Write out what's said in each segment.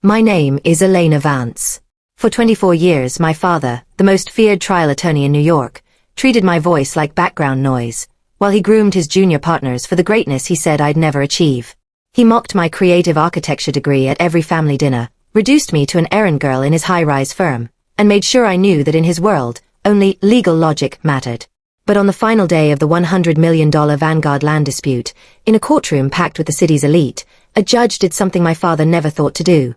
My name is Elena Vance. For 24 years, my father, the most feared trial attorney in New York, treated my voice like background noise, while he groomed his junior partners for the greatness he said I'd never achieve. He mocked my creative architecture degree at every family dinner, reduced me to an errand girl in his high-rise firm, and made sure I knew that in his world, only legal logic mattered. But on the final day of the $100 million Vanguard land dispute, in a courtroom packed with the city's elite, a judge did something my father never thought to do.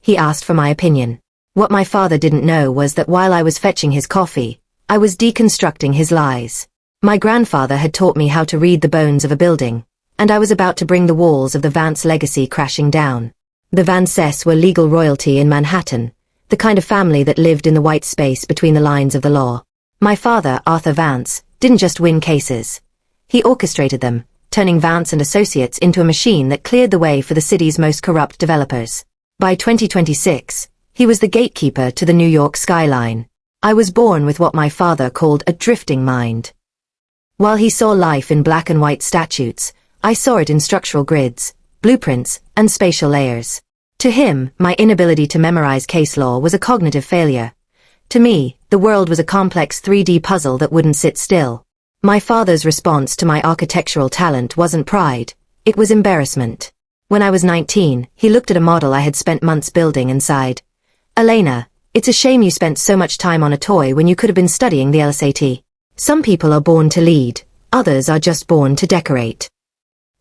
He asked for my opinion. What my father didn't know was that while I was fetching his coffee, I was deconstructing his lies. My grandfather had taught me how to read the bones of a building, and I was about to bring the walls of the Vance legacy crashing down. The Vances were legal royalty in Manhattan, the kind of family that lived in the white space between the lines of the law. My father, Arthur Vance, didn't just win cases. He orchestrated them, turning Vance and Associates into a machine that cleared the way for the city's most corrupt developers. By 2026, he was the gatekeeper to the New York skyline. I was born with what my father called a drifting mind. While he saw life in black and white statutes, I saw it in structural grids, blueprints, and spatial layers. To him, my inability to memorize case law was a cognitive failure. To me, the world was a complex 3D puzzle that wouldn't sit still. My father's response to my architectural talent wasn't pride, it was embarrassment. When I was 19, he looked at a model I had spent months building and sighed. "Elena, it's a shame you spent so much time on a toy when you could have been studying the LSAT. Some people are born to lead, others are just born to decorate."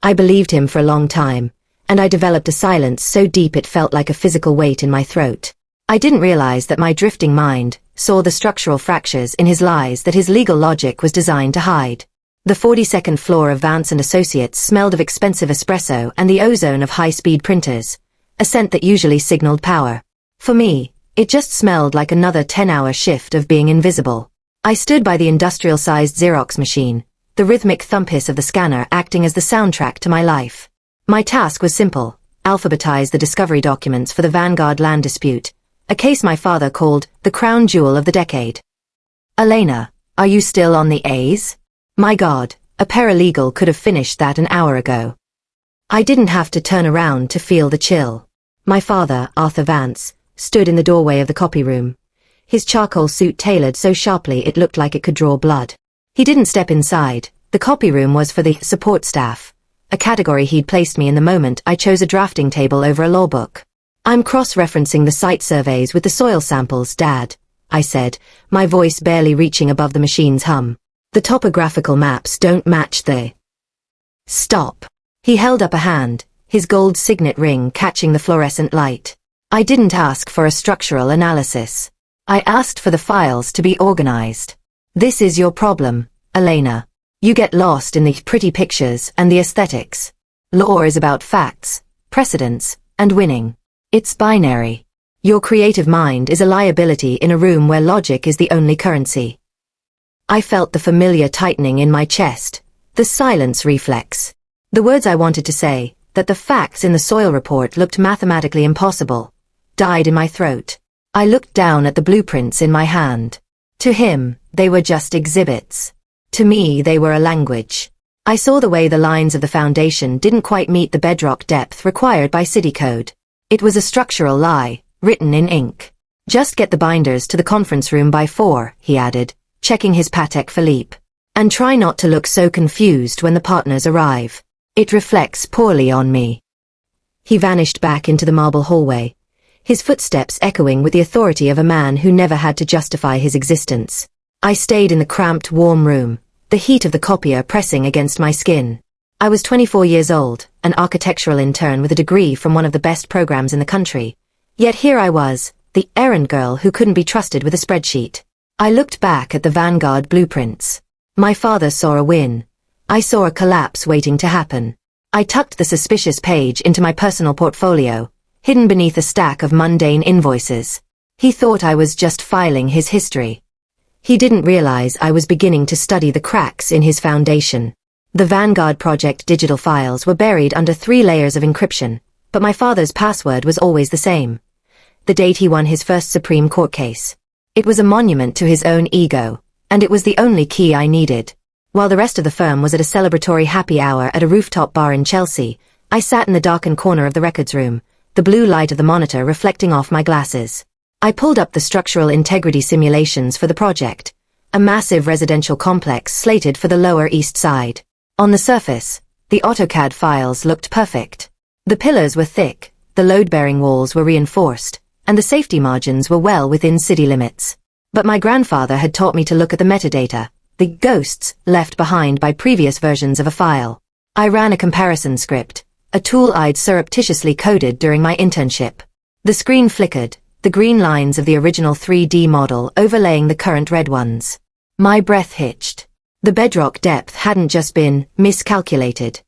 I believed him for a long time, and I developed a silence so deep it felt like a physical weight in my throat. I didn't realize that my drifting mind saw the structural fractures in his lies that his legal logic was designed to hide. The 42nd floor of Vance & Associates smelled of expensive espresso and the ozone of high-speed printers, a scent that usually signaled power. For me, it just smelled like another 10-hour shift of being invisible. I stood by the industrial-sized Xerox machine, the rhythmic thump hiss of the scanner acting as the soundtrack to my life. My task was simple: alphabetize the discovery documents for the Vanguard land dispute, a case my father called the crown jewel of the decade. "Elena, are you still on the A's?" My God, a paralegal could have finished that an hour ago. I didn't have to turn around to feel the chill. My father, Arthur Vance, stood in the doorway of the copy room, his charcoal suit tailored so sharply it looked like it could draw blood. He didn't step inside. The copy room was for the support staff, a category he'd placed me in the moment I chose a drafting table over a law book. "I'm cross-referencing the site surveys with the soil samples, Dad," I said, my voice barely reaching above the machine's hum. "The topographical maps don't match the—" "Stop." He held up a hand, his gold signet ring catching the fluorescent light. "I didn't ask for a structural analysis. I asked for the files to be organized. This is your problem, Elena. You get lost in the pretty pictures and the aesthetics. Law is about facts, precedents, and winning. It's binary. Your creative mind is a liability in a room where logic is the only currency." I felt the familiar tightening in my chest, the silence reflex. The words I wanted to say, that the facts in the soil report looked mathematically impossible, died in my throat. I looked down at the blueprints in my hand. To him, they were just exhibits. To me, they were a language. I saw the way the lines of the foundation didn't quite meet the bedrock depth required by city code. It was a structural lie, written in ink. "Just get the binders to the conference room by 4, he added, checking his Patek Philippe. "And try not to look so confused when the partners arrive. It reflects poorly on me." He vanished back into the marble hallway, his footsteps echoing with the authority of a man who never had to justify his existence. I stayed in the cramped, warm room, the heat of the copier pressing against my skin. I was 24 years old, an architectural intern with a degree from one of the best programs in the country. Yet here I was, the errand girl who couldn't be trusted with a spreadsheet. I looked back at the Vanguard blueprints. My father saw a win. I saw a collapse waiting to happen. I tucked the suspicious page into my personal portfolio, hidden beneath a stack of mundane invoices. He thought I was just filing his history. He didn't realize I was beginning to study the cracks in his foundation. The Vanguard project digital files were buried under 3 layers of encryption, but my father's password was always the same. The date he won his first Supreme Court case. It was a monument to his own ego, and it was the only key I needed. While the rest of the firm was at a celebratory happy hour at a rooftop bar in Chelsea, I sat in the darkened corner of the records room, the blue light of the monitor reflecting off my glasses. I pulled up the structural integrity simulations for the project, a massive residential complex slated for the Lower East Side. On the surface, the AutoCAD files looked perfect. The pillars were thick, the load-bearing walls were reinforced, and the safety margins were well within city limits. But my grandfather had taught me to look at the metadata, the ghosts left behind by previous versions of a file. I ran a comparison script, a tool I'd surreptitiously coded during my internship. The screen flickered, the green lines of the original 3D model overlaying the current red ones. My breath hitched. The bedrock depth hadn't just been miscalculated.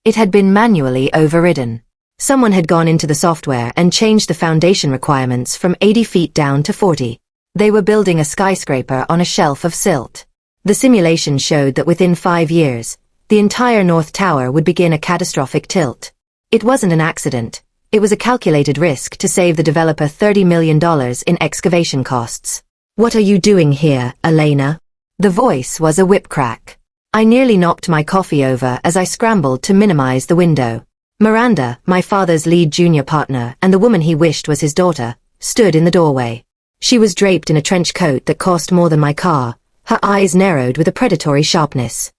It had been manually overridden. Someone had gone into the software and changed the foundation requirements from 80 feet down to 40. They were building a skyscraper on a shelf of silt. The simulation showed that within 5 years, the entire North Tower would begin a catastrophic tilt. It wasn't an accident. It was a calculated risk to save the developer $30 million in excavation costs. "What are you doing here, Elena?" The voice was a whip crack. I nearly knocked my coffee over as I scrambled to minimize the window. Miranda, my father's lead junior partner and the woman he wished was his daughter, stood in the doorway. She was draped in a trench coat that cost more than my car, her eyes narrowed with a predatory sharpness.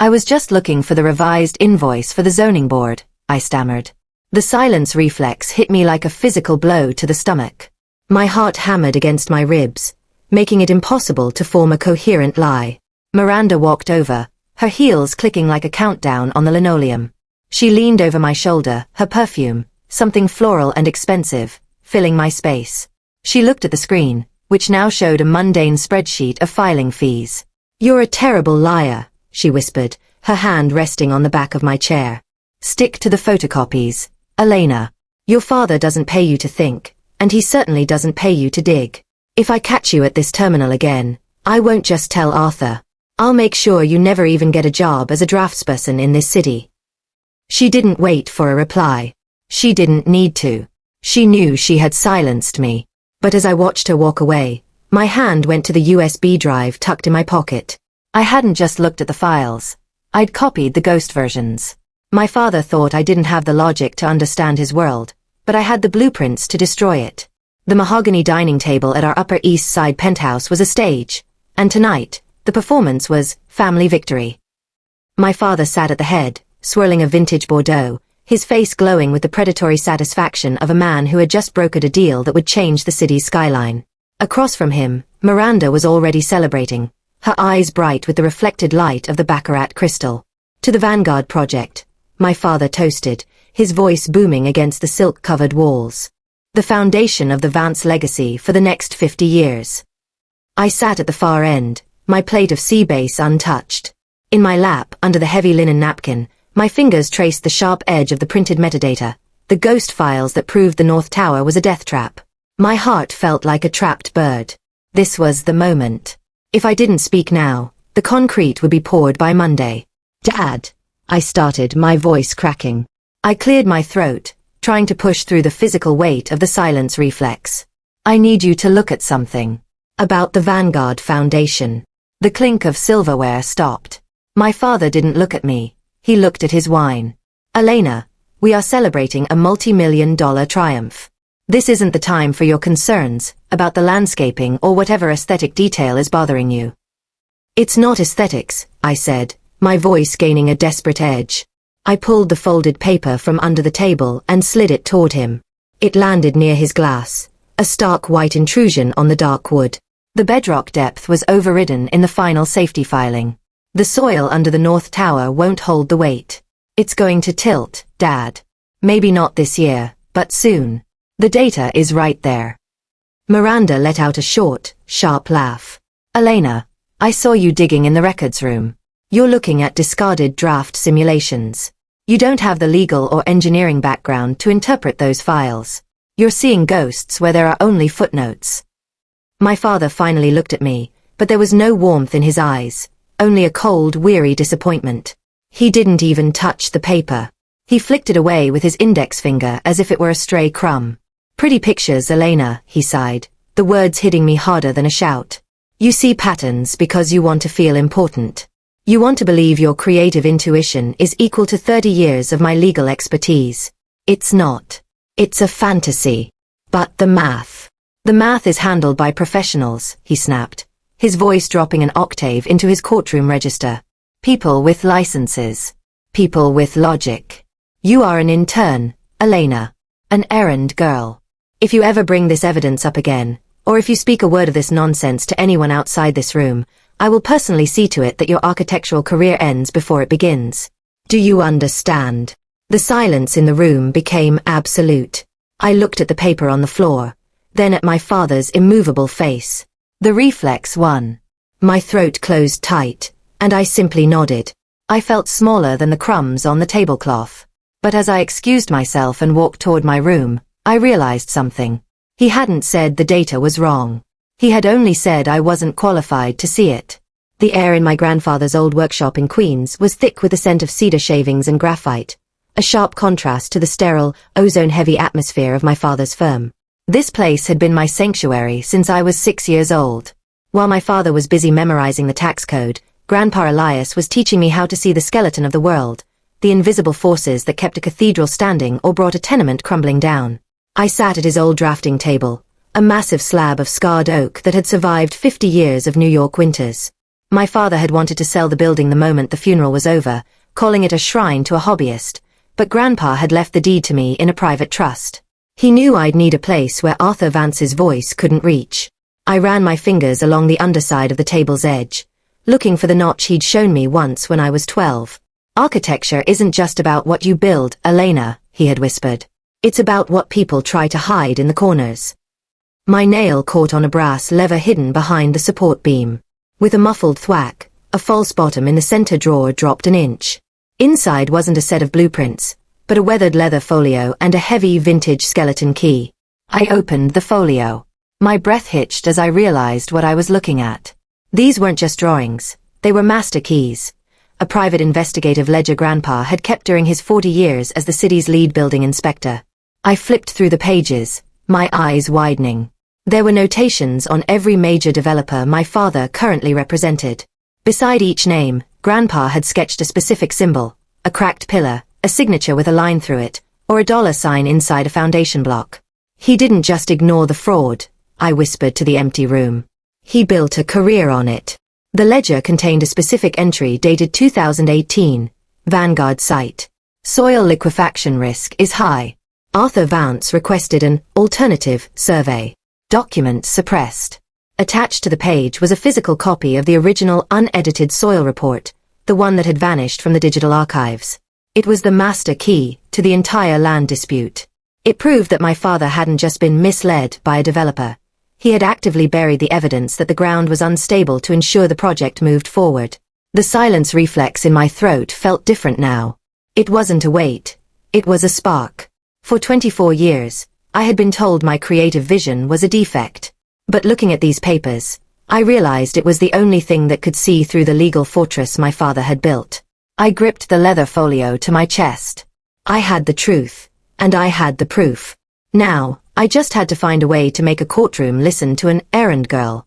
I was just looking for the revised invoice for the zoning board," I stammered. The silence reflex hit me like a physical blow to the stomach. My heart hammered against my ribs, making it impossible to form a coherent lie. Miranda walked over, her heels clicking like a countdown on the linoleum. She leaned over my shoulder, her perfume, something floral and expensive, filling my space. She looked at the screen, which now showed a mundane spreadsheet of filing fees. "You're a terrible liar," she whispered, her hand resting on the back of my chair. "Stick to the photocopies, Elena. Your father doesn't pay you to think, and he certainly doesn't pay you to dig. If I catch you at this terminal again, I won't just tell Arthur. I'll make sure you never even get a job as a draftsperson in this city." She didn't wait for a reply. She didn't need to. She knew she had silenced me. But as I watched her walk away, my hand went to the USB drive tucked in my pocket. I hadn't just looked at the files. I'd copied the ghost versions. My father thought I didn't have the logic to understand his world, but I had the blueprints to destroy it. The mahogany dining table at our Upper East Side penthouse was a stage, and tonight, the performance was family victory. My father sat at the head, swirling a vintage Bordeaux, his face glowing with the predatory satisfaction of a man who had just brokered a deal that would change the city's skyline. Across from him, Miranda was already celebrating, her eyes bright with the reflected light of the baccarat crystal. "To the Vanguard project," my father toasted, his voice booming against the silk-covered walls. "The foundation of the Vance legacy for the next 50 years. I sat at the far end, my plate of sea bass untouched. In my lap, under the heavy linen napkin, my fingers traced the sharp edge of the printed metadata, the ghost files that proved the North Tower was a death trap. My heart felt like a trapped bird. This was the moment. If I didn't speak now, the concrete would be poured by Monday. "Dad," I started, my voice cracking. I cleared my throat, trying to push through the physical weight of the silence reflex. "I need you to look at something. About the Vanguard Foundation." The clink of silverware stopped. My father didn't look at me. He looked at his wine. "Elena, we are celebrating a multi-million-dollar triumph. This isn't the time for your concerns about the landscaping or whatever aesthetic detail is bothering you." "It's not aesthetics," I said, my voice gaining a desperate edge. I pulled the folded paper from under the table and slid it toward him. It landed near his glass, a stark white intrusion on the dark wood. The bedrock depth was overridden in the final safety filing. "The soil under the North Tower won't hold the weight. It's going to tilt, Dad. Maybe not this year, but soon. The data is right there." Miranda let out a short, sharp laugh. "Elena, I saw you digging in the records room. You're looking at discarded draft simulations. You don't have the legal or engineering background to interpret those files. You're seeing ghosts where there are only footnotes." My father finally looked at me, but there was no warmth in his eyes. Only a cold, weary disappointment. He didn't even touch the paper. He flicked it away with his index finger as if it were a stray crumb. "Pretty pictures, Elena," he sighed, the words hitting me harder than a shout. "You see patterns because you want to feel important. You want to believe your creative intuition is equal to 30 years of my legal expertise. It's not. It's a fantasy. But the math. The math is handled by professionals, he snapped, his voice dropping an octave into his courtroom register. People with licenses. People with logic. You are an intern, Elena. An errand girl. If you ever bring this evidence up again, or if you speak a word of this nonsense to anyone outside this room, I will personally see to it that your architectural career ends before it begins. Do you understand? The silence in the room became absolute. I looked at the paper on the floor, then at my father's immovable face. The reflex won. My throat closed tight, and I simply nodded. I felt smaller than the crumbs on the tablecloth. But as I excused myself and walked toward my room, I realized something. He hadn't said the data was wrong. He had only said I wasn't qualified to see it. The air in my grandfather's old workshop in Queens was thick with the scent of cedar shavings and graphite, a sharp contrast to the sterile, ozone-heavy atmosphere of my father's firm. This place had been my sanctuary since I was 6 years old. While my father was busy memorizing the tax code, Grandpa Elias was teaching me how to see the skeleton of the world, the invisible forces that kept a cathedral standing or brought a tenement crumbling down. I sat at his old drafting table, a massive slab of scarred oak that had survived 50 years of New York winters. My father had wanted to sell the building the moment the funeral was over, calling it a shrine to a hobbyist, but Grandpa had left the deed to me in a private trust. He knew I'd need a place where Arthur Vance's voice couldn't reach. I ran my fingers along the underside of the table's edge, looking for the notch he'd shown me once when I was 12. Architecture isn't just about what you build, Elena, he had whispered. It's about what people try to hide in the corners. My nail caught on a brass lever hidden behind the support beam. With a muffled thwack, a false bottom in the center drawer dropped an inch. Inside wasn't a set of blueprints, but a weathered leather folio and a heavy vintage skeleton key. I opened the folio. My breath hitched as I realized what I was looking at. These weren't just drawings, they were master keys. A private investigative ledger Grandpa had kept during his 40 years as the city's lead building inspector. I flipped through the pages, my eyes widening. There were notations on every major developer my father currently represented. Beside each name, Grandpa had sketched a specific symbol, a cracked pillar, a signature with a line through it, or a dollar sign inside a foundation block. He didn't just ignore the fraud, I whispered to the empty room. He built a career on it. The ledger contained a specific entry dated 2018, Vanguard site. Soil liquefaction risk is high. Arthur Vance requested an alternative survey. Document suppressed. Attached to the page was a physical copy of the original unedited soil report, the one that had vanished from the digital archives. It was the master key to the entire land dispute. It proved that my father hadn't just been misled by a developer. He had actively buried the evidence that the ground was unstable to ensure the project moved forward. The silence reflex in my throat felt different now. It wasn't a weight. It was a spark. For 24 years, I had been told my creative vision was a defect. But looking at these papers, I realized it was the only thing that could see through the legal fortress my father had built. I gripped the leather folio to my chest. I had the truth, and I had the proof. Now, I just had to find a way to make a courtroom listen to an errand girl.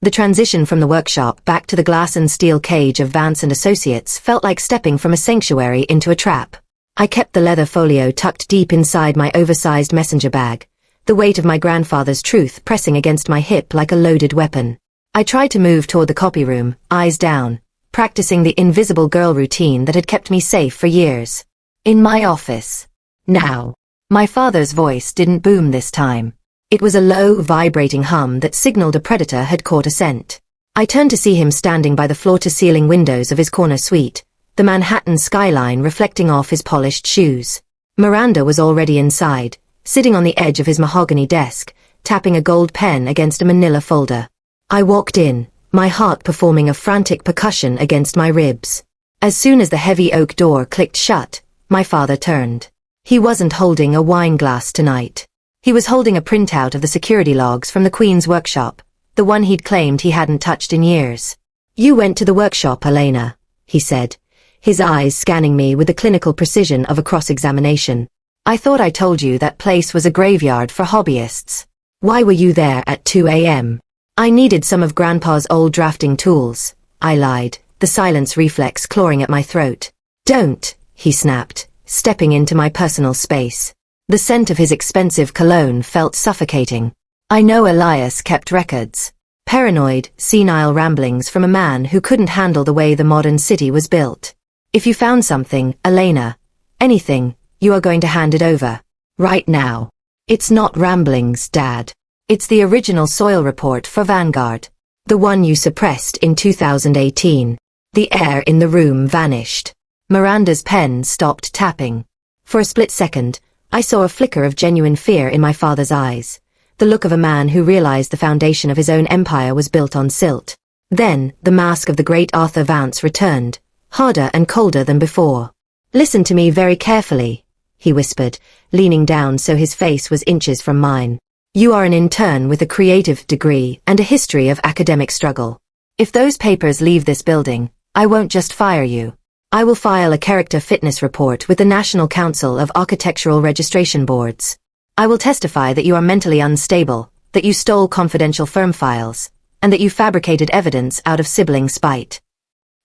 The transition from the workshop back to the glass and steel cage of Vance and Associates felt like stepping from a sanctuary into a trap. I kept the leather folio tucked deep inside my oversized messenger bag, the weight of my grandfather's truth pressing against my hip like a loaded weapon. I tried to move toward the copy room, eyes down, practicing the invisible girl routine that had kept me safe for years. In my office. Now. My father's voice didn't boom this time. It was a low, vibrating hum that signaled a predator had caught a scent. I turned to see him standing by the floor-to-ceiling windows of his corner suite, the Manhattan skyline reflecting off his polished shoes. Miranda was already inside, sitting on the edge of his mahogany desk, tapping a gold pen against a manila folder. I walked in, my heart performing a frantic percussion against my ribs. As soon as the heavy oak door clicked shut, my father turned. He wasn't holding a wine glass tonight. He was holding a printout of the security logs from the Queen's workshop, the one he'd claimed he hadn't touched in years. "You went to the workshop, Elena," he said, his eyes scanning me with the clinical precision of a cross-examination. "I thought I told you that place was a graveyard for hobbyists. Why were you there at 2 a.m.? "I needed some of Grandpa's old drafting tools," I lied, the silence reflex clawing at my throat. "Don't," he snapped, stepping into my personal space. The scent of his expensive cologne felt suffocating. I know Elias kept records. Paranoid, senile ramblings from a man who couldn't handle the way the modern city was built. If you found something, Elena, anything, you are going to hand it over. Right now. It's not ramblings, Dad. It's the original soil report for Vanguard. The one you suppressed in 2018. The air in the room vanished. Miranda's pen stopped tapping. For a split second, I saw a flicker of genuine fear in my father's eyes. The look of a man who realized the foundation of his own empire was built on silt. Then, the mask of the great Arthur Vance returned, harder and colder than before. Listen to me very carefully, he whispered, leaning down so his face was inches from mine. You are an intern with a creative degree and a history of academic struggle. If those papers leave this building, I won't just fire you. I will file a character fitness report with the National Council of Architectural Registration Boards. I will testify that you are mentally unstable, that you stole confidential firm files, and that you fabricated evidence out of sibling spite.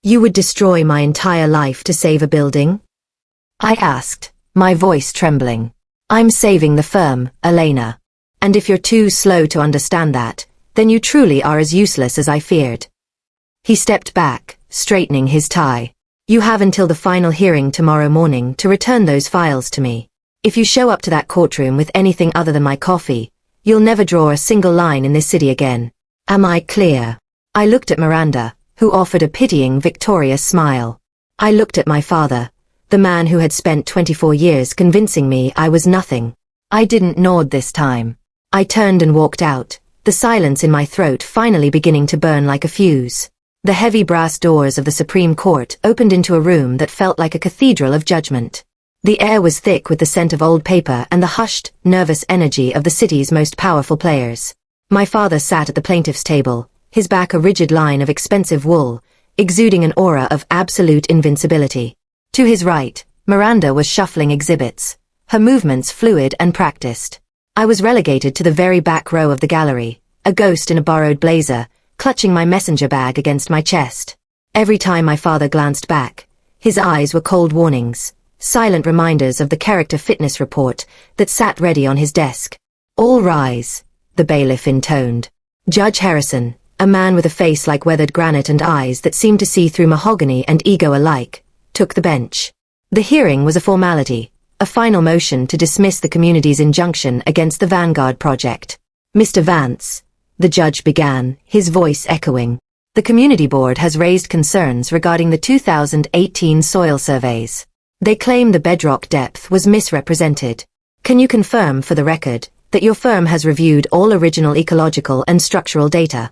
You would destroy my entire life to save a building? I asked, my voice trembling. I'm saving the firm, Elena. And if you're too slow to understand that, then you truly are as useless as I feared. He stepped back, straightening his tie. You have until the final hearing tomorrow morning to return those files to me. If you show up to that courtroom with anything other than my coffee, you'll never draw a single line in this city again. Am I clear? I looked at Miranda, who offered a pitying, victorious smile. I looked at my father, the man who had spent 24 years convincing me I was nothing. I didn't nod this time. I turned and walked out, the silence in my throat finally beginning to burn like a fuse. The heavy brass doors of the Supreme Court opened into a room that felt like a cathedral of judgment. The air was thick with the scent of old paper and the hushed, nervous energy of the city's most powerful players. My father sat at the plaintiff's table, his back a rigid line of expensive wool, exuding an aura of absolute invincibility. To his right, Miranda was shuffling exhibits, her movements fluid and practiced. I was relegated to the very back row of the gallery, a ghost in a borrowed blazer, clutching my messenger bag against my chest. Every time my father glanced back, his eyes were cold warnings, silent reminders of the character fitness report that sat ready on his desk. All rise, the bailiff intoned. Judge Harrison, a man with a face like weathered granite and eyes that seemed to see through mahogany and ego alike, took the bench. The hearing was a formality, a final motion to dismiss the community's injunction against the Vanguard project. Mr. Vance, the judge began, his voice echoing. The community board has raised concerns regarding the 2018 soil surveys. They claim the bedrock depth was misrepresented. Can you confirm for the record that your firm has reviewed all original ecological and structural data?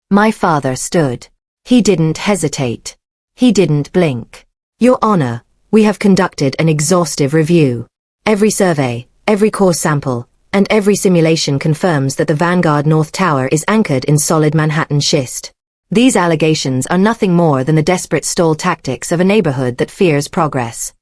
My father stood. He didn't hesitate. He didn't blink. Your Honor, we have conducted an exhaustive review. Every survey, every core sample, and every simulation confirms that the Vanguard North Tower is anchored in solid Manhattan schist. These allegations are nothing more than the desperate stall tactics of a neighborhood that fears progress.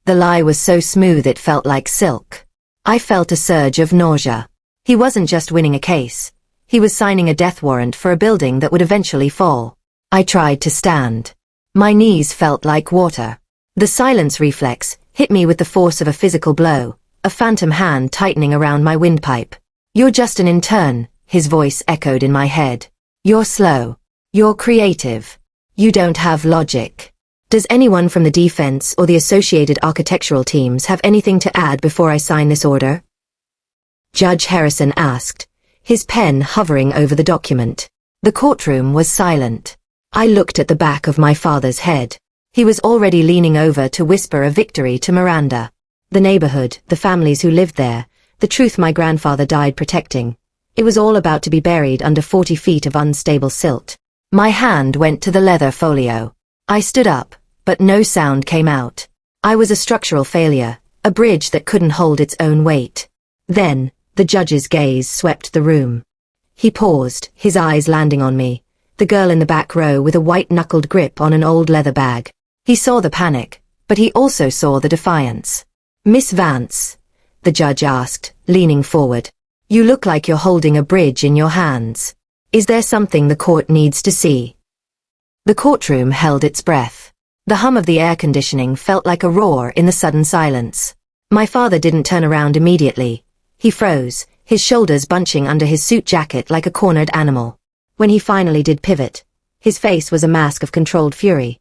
The lie was so smooth it felt like silk. I felt a surge of nausea. He wasn't just winning a case. He was signing a death warrant for a building that would eventually fall. I tried to stand. My knees felt like water. The silence reflex hit me with the force of a physical blow, a phantom hand tightening around my windpipe. You're just an intern, his voice echoed in my head. You're slow. You're creative. You don't have logic. Does anyone from the defense or the associated architectural teams have anything to add before I sign this order? Judge Harrison asked, his pen hovering over the document. The courtroom was silent. I looked at the back of my father's head. He was already leaning over to whisper a victory to Miranda. The neighborhood, the families who lived there, the truth my grandfather died protecting. It was all about to be buried under 40 feet of unstable silt. My hand went to the leather folio. I stood up, but no sound came out. I was a structural failure, a bridge that couldn't hold its own weight. Then, the judge's gaze swept the room. He paused, his eyes landing on me, the girl in the back row with a white-knuckled grip on an old leather bag. He saw the panic, but he also saw the defiance. Miss Vance, the judge asked, leaning forward. You look like you're holding a bridge in your hands. Is there something the court needs to see? The courtroom held its breath. The hum of the air conditioning felt like a roar in the sudden silence. My father didn't turn around immediately. He froze, his shoulders bunching under his suit jacket like a cornered animal. When he finally did pivot, his face was a mask of controlled fury,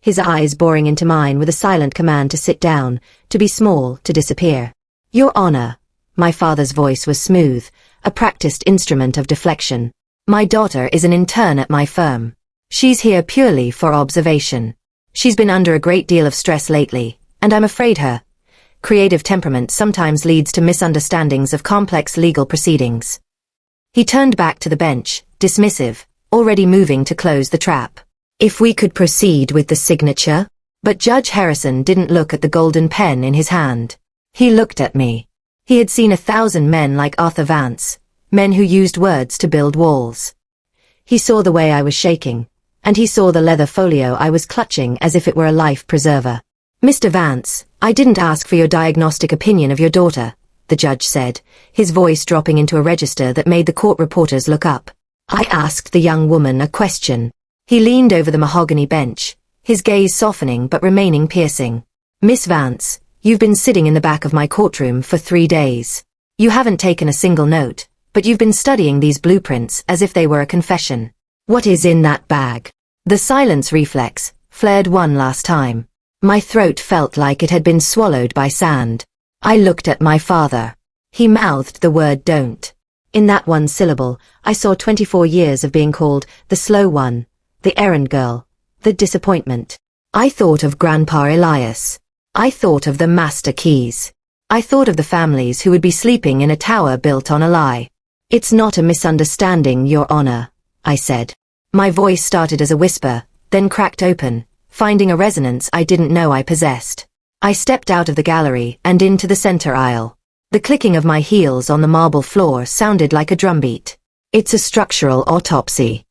his eyes boring into mine with a silent command to sit down, to be small, to disappear. Your Honor. My father's voice was smooth, a practiced instrument of deflection. My daughter is an intern at my firm. She's here purely for observation. She's been under a great deal of stress lately, and I'm afraid her creative temperament sometimes leads to misunderstandings of complex legal proceedings. He turned back to the bench, dismissive, already moving to close the trap. If we could proceed with the signature? But Judge Harrison didn't look at the golden pen in his hand. He looked at me. He had seen 1,000 men like Arthur Vance, men who used words to build walls. He saw the way I was shaking, and he saw the leather folio I was clutching as if it were a life preserver. Mr. Vance, I didn't ask for your diagnostic opinion of your daughter, the judge said, his voice dropping into a register that made the court reporters look up. I asked the young woman a question. He leaned over the mahogany bench, his gaze softening but remaining piercing. Miss Vance, you've been sitting in the back of my courtroom for 3 days. You haven't taken a single note, but you've been studying these blueprints as if they were a confession. What is in that bag? The silence reflex flared one last time. My throat felt like it had been swallowed by sand. I looked at my father. He mouthed the word don't. In that one syllable, I saw 24 years of being called the slow one, the errand girl, the disappointment. I thought of Grandpa Elias. I thought of the master keys. I thought of the families who would be sleeping in a tower built on a lie. It's not a misunderstanding, Your Honor, I said. My voice started as a whisper, then cracked open, finding a resonance I didn't know I possessed. I stepped out of the gallery and into the center aisle. The clicking of my heels on the marble floor sounded like a drumbeat. It's a structural autopsy.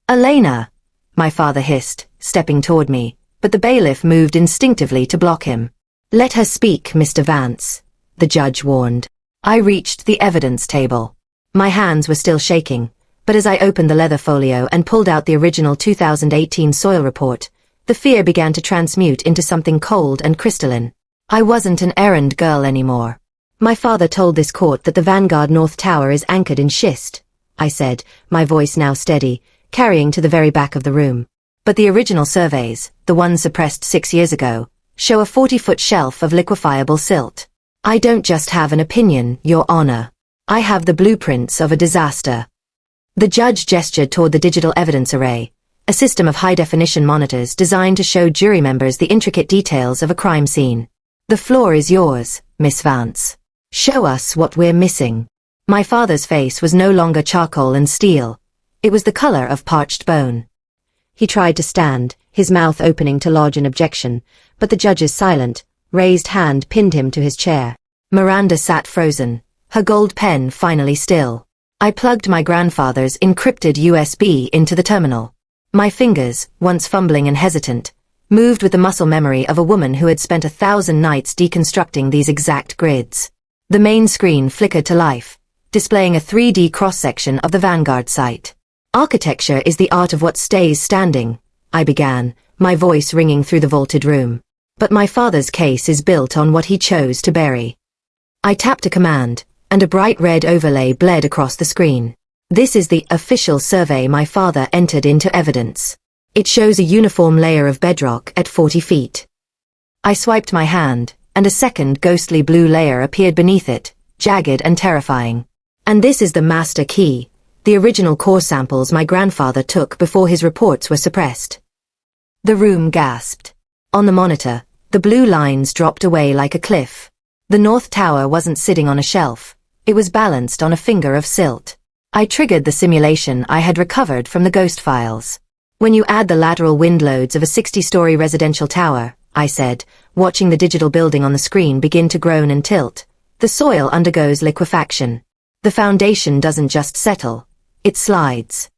Elena, my father hissed, stepping toward me, but the bailiff moved instinctively to block him. Let her speak, Mr. Vance, the judge warned. I reached the evidence table. My hands were still shaking, but as I opened the leather folio and pulled out the original 2018 soil report, the fear began to transmute into something cold and crystalline. I wasn't an errand girl anymore. My father told this court that the Vanguard North Tower is anchored in schist, I said, my voice now steady, carrying to the very back of the room. But the original surveys, the ones suppressed 6 years ago, show a 40-foot shelf of liquefiable silt. I don't just have an opinion, Your Honor. I have the blueprints of a disaster. The judge gestured toward the digital evidence array, a system of high-definition monitors designed to show jury members the intricate details of a crime scene. The floor is yours, Miss Vance. Show us what we're missing. My father's face was no longer charcoal and steel. It was the color of parched bone. He tried to stand, his mouth opening to lodge an objection, but the judge's silent, raised hand pinned him to his chair. Miranda sat frozen, her gold pen finally still. I plugged my grandfather's encrypted USB into the terminal. My fingers, once fumbling and hesitant, moved with the muscle memory of a woman who had spent 1,000 nights deconstructing these exact grids. The main screen flickered to life, displaying a 3D cross-section of the Vanguard site. Architecture is the art of what stays standing, I began, my voice ringing through the vaulted room. But my father's case is built on what he chose to bury. I tapped a command, and a bright red overlay bled across the screen. This is the official survey my father entered into evidence. It shows a uniform layer of bedrock at 40 feet. I swiped my hand, and a second ghostly blue layer appeared beneath it, jagged and terrifying. And this is the master key, the original core samples my grandfather took before his reports were suppressed. The room gasped. On the monitor, the blue lines dropped away like a cliff. The North Tower wasn't sitting on a shelf. It was balanced on a finger of silt. I triggered the simulation I had recovered from the ghost files. When you add the lateral wind loads of a 60-story residential tower, I said, watching the digital building on the screen begin to groan and tilt, the soil undergoes liquefaction. The foundation doesn't just settle, it slides.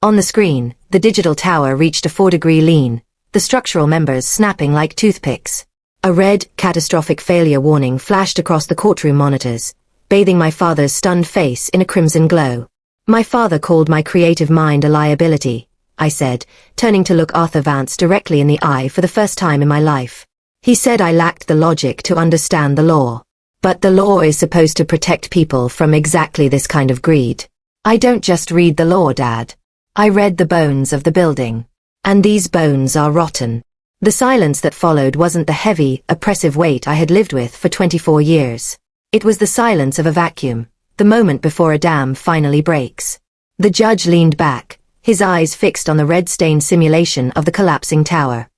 On the screen, the digital tower reached a 4-degree lean, the structural members snapping like toothpicks. A red, catastrophic failure warning flashed across the courtroom monitors, bathing my father's stunned face in a crimson glow. My father called my creative mind a liability, I said, turning to look Arthur Vance directly in the eye for the first time in my life. He said I lacked the logic to understand the law. But the law is supposed to protect people from exactly this kind of greed. I don't just read the law, Dad. I read the bones of the building. And these bones are rotten. The silence that followed wasn't the heavy, oppressive weight I had lived with for 24 years. It was the silence of a vacuum, the moment before a dam finally breaks. The judge leaned back, his eyes fixed on the red-stained simulation of the collapsing tower.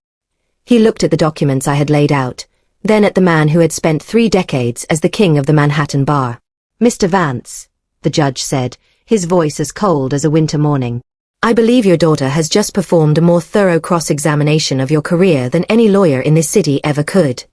He looked at the documents I had laid out, then at the man who had spent 3 decades as the king of the Manhattan bar. "Mr. Vance," the judge said, his voice as cold as a winter morning. "I believe your daughter has just performed a more thorough cross-examination of your career than any lawyer in this city ever could."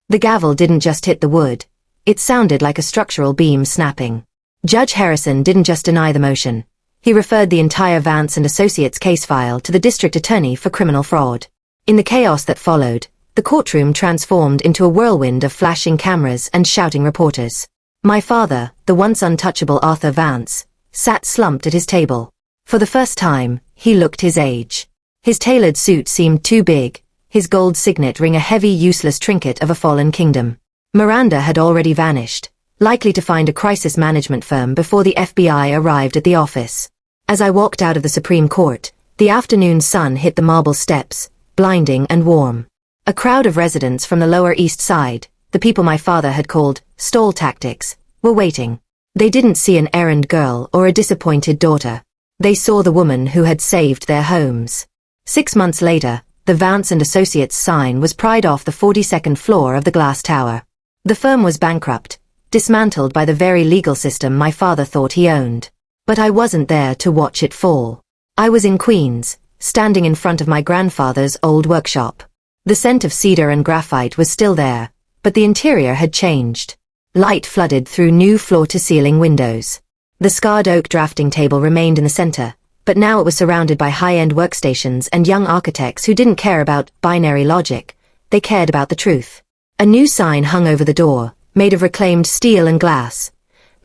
The gavel didn't just hit the wood. It sounded like a structural beam snapping. Judge Harrison didn't just deny the motion. He referred the entire Vance and Associates case file to the district attorney for criminal fraud. In the chaos that followed, the courtroom transformed into a whirlwind of flashing cameras and shouting reporters. My father, the once untouchable Arthur Vance, sat slumped at his table. For the first time, he looked his age. His tailored suit seemed too big, his gold signet ring a heavy, useless trinket of a fallen kingdom. Miranda had already vanished, likely to find a crisis management firm before the FBI arrived at the office. As I walked out of the Supreme Court, the afternoon sun hit the marble steps, blinding and warm. A crowd of residents from the Lower East Side, the people my father had called stall tactics, were waiting. They didn't see an errand girl or a disappointed daughter. They saw the woman who had saved their homes. 6 months later, the Vance and Associates sign was pried off the 42nd floor of the glass tower. The firm was bankrupt, dismantled by the very legal system my father thought he owned. But I wasn't there to watch it fall. I was in Queens, standing in front of my grandfather's old workshop. The scent of cedar and graphite was still there, but the interior had changed. Light flooded through new floor-to-ceiling windows. The scarred oak drafting table remained in the center, but now it was surrounded by high-end workstations and young architects who didn't care about binary logic, they cared about the truth. A new sign hung over the door, made of reclaimed steel and glass.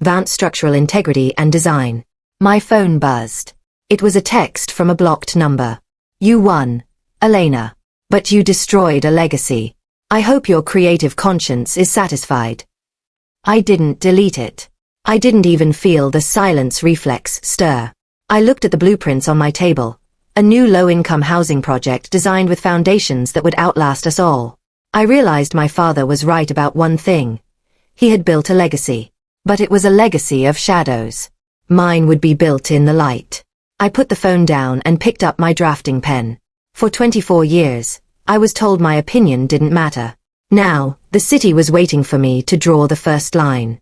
Vance Structural Integrity and Design. My phone buzzed. It was a text from a blocked number. "You won, Elena. But you destroyed a legacy. I hope your creative conscience is satisfied." I didn't delete it. I didn't even feel the silence reflex stir. I looked at the blueprints on my table. A new low-income housing project designed with foundations that would outlast us all. I realized my father was right about one thing. He had built a legacy. But it was a legacy of shadows. Mine would be built in the light. I put the phone down and picked up my drafting pen. For 24 years, I was told my opinion didn't matter. Now, the city was waiting for me to draw the first line.